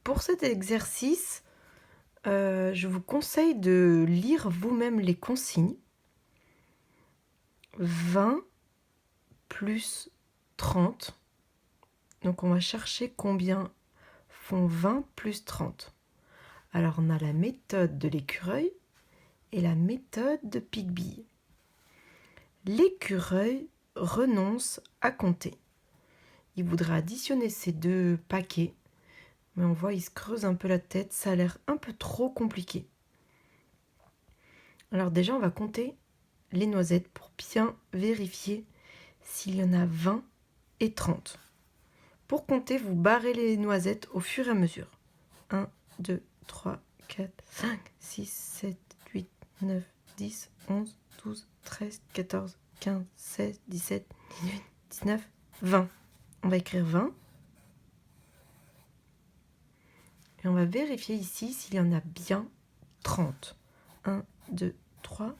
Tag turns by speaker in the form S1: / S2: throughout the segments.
S1: pour cet exercice, je vous conseille de lire vous-même les consignes. 20 plus 30. Donc on va chercher combien font 20 plus 30. Alors on a la méthode de l'écureuil et la méthode de Pigbille. L'écureuil renonce à compter. Il voudrait additionner ces deux paquets, mais on voit il se creuse un peu la tête, ça a l'air un peu trop compliqué. Alors déjà on va compter les noisettes pour bien vérifier s'il y en a 20 et 30. Pour compter, vous barrez les noisettes au fur et à mesure. 1, 2, 3, 4, 5, 6, 7, 8, 9, 10, 11, 12, 13, 14, 15, 16, 17, 18, 19, 20. On va écrire 20. Et on va vérifier ici s'il y en a bien 30. 1, 2, 3,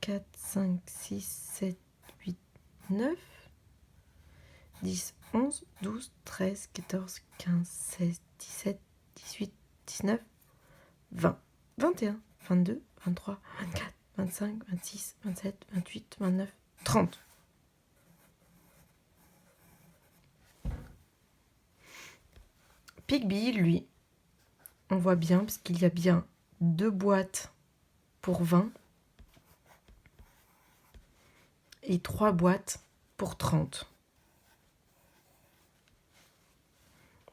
S1: 4, 5, 6, 7, 8, 9, 10, 11, 12, 13, 14, 15, 16, 17, 18, 19, 20, 21, 22, 23, 24, 25, 26, 27, 28, 29, 30. Pigbille, lui, on voit bien parce qu'il y a bien 2 boîtes pour 20 et 3 boîtes pour 30.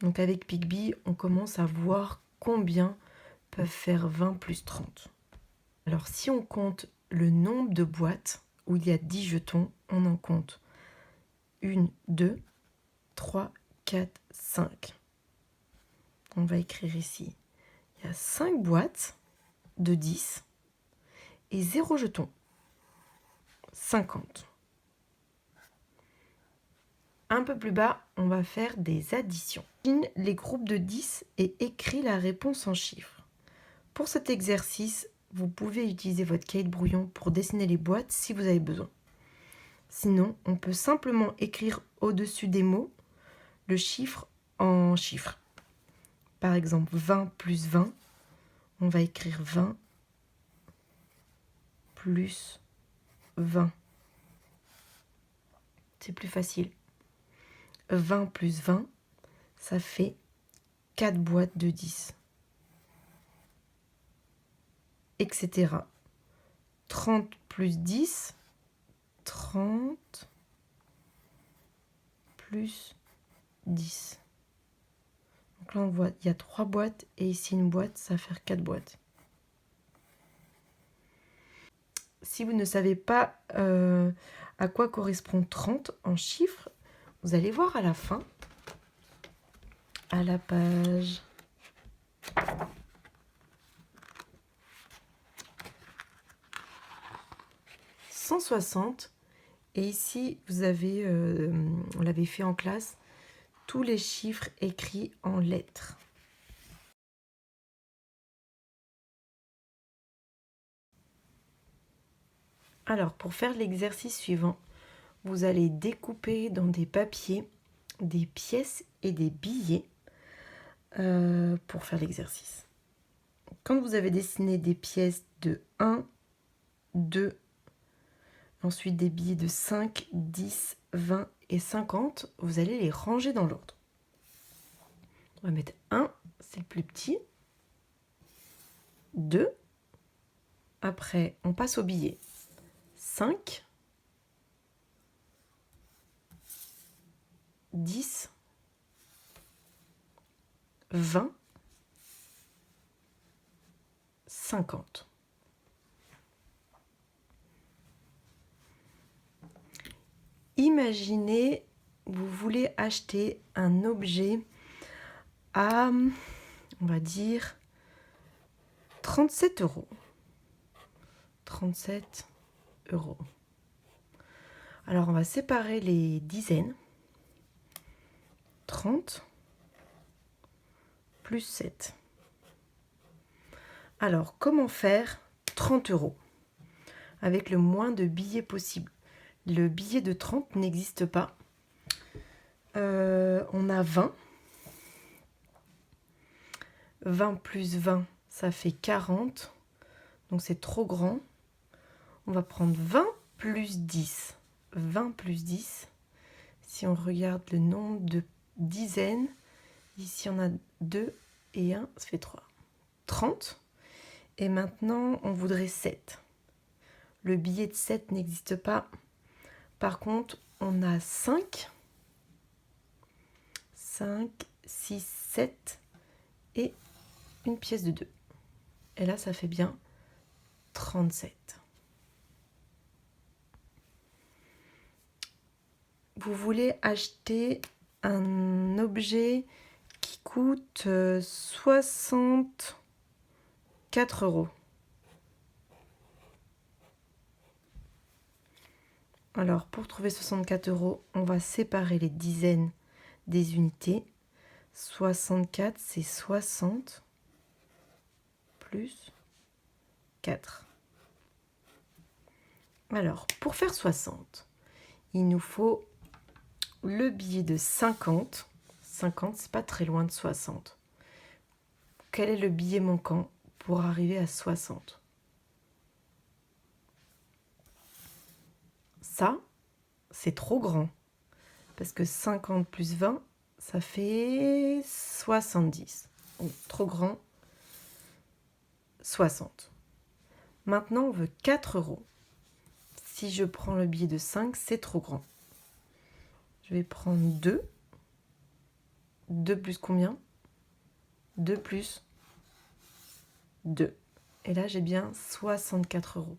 S1: Donc avec Pigbille, on commence à voir combien peuvent faire 20 plus 30. Alors si on compte le nombre de boîtes où il y a 10 jetons, on en compte 1, 2, 3, 4, 5. On va écrire ici. Il y a 5 boîtes de 10 et 0 jeton. 50. Un peu plus bas, on va faire des additions. Dessine les groupes de 10 et écris la réponse en chiffres. Pour cet exercice, vous pouvez utiliser votre cahier de brouillon pour dessiner les boîtes si vous avez besoin. Sinon, on peut simplement écrire au-dessus des mots le chiffre en chiffres. Par exemple, 20 plus 20, on va écrire 20 plus 20. C'est plus facile. 20 plus 20, ça fait 4 boîtes de 10. Etc. 30 plus 10, 30 plus 10. Donc là, on voit, il y a 3 boîtes et ici une boîte, ça va faire 4 boîtes. Si vous ne savez pas à quoi correspond 30 en chiffres, vous allez voir à la fin, à la page 160. Et ici, vous avez, on l'avait fait en classe, tous les chiffres écrits en lettres. Alors, pour faire l'exercice suivant, vous allez découper dans des papiers des pièces et des billets pour faire l'exercice. Quand vous avez dessiné des pièces de 1, 2, ensuite des billets de 5, 10, 20 et 50, vous allez les ranger dans l'ordre. On va mettre 1, c'est le plus petit. 2, après on passe au billet. 5, 10, 20, 50. Imaginez, vous voulez acheter un objet à, on va dire, 37 euros. 37 euros. Alors, on va séparer les dizaines. 30 plus 7. Alors, comment faire 30 euros avec le moins de billets possible? Le billet de 30 n'existe pas. On a 20. 20 plus 20, ça fait 40. Donc c'est trop grand. On va prendre 20 plus 10. 20 plus 10. Si on regarde le nombre de dizaines, ici on a 2 et 1, ça fait 3. 30. Et maintenant, on voudrait 7. Le billet de 7 n'existe pas. Par contre, on a 5. 5, 6, 7 et une pièce de 2. Et là, ça fait bien 37. Vous voulez acheter un objet qui coûte 64 €. Alors, pour trouver 64 €, on va séparer les dizaines des unités. 64, c'est 60 plus 4. Alors, pour faire 60, il nous faut le billet de 50. 50, c'est pas très loin de 60. Quel est le billet manquant pour arriver à 60? Ça, c'est trop grand. Parce que 50 plus 20, ça fait 70. Donc, trop grand, 60. Maintenant, on veut 4 €. Si je prends le billet de 5, c'est trop grand. Je vais prendre 2. 2 plus combien? 2 plus 2. Et là, j'ai bien 64 €.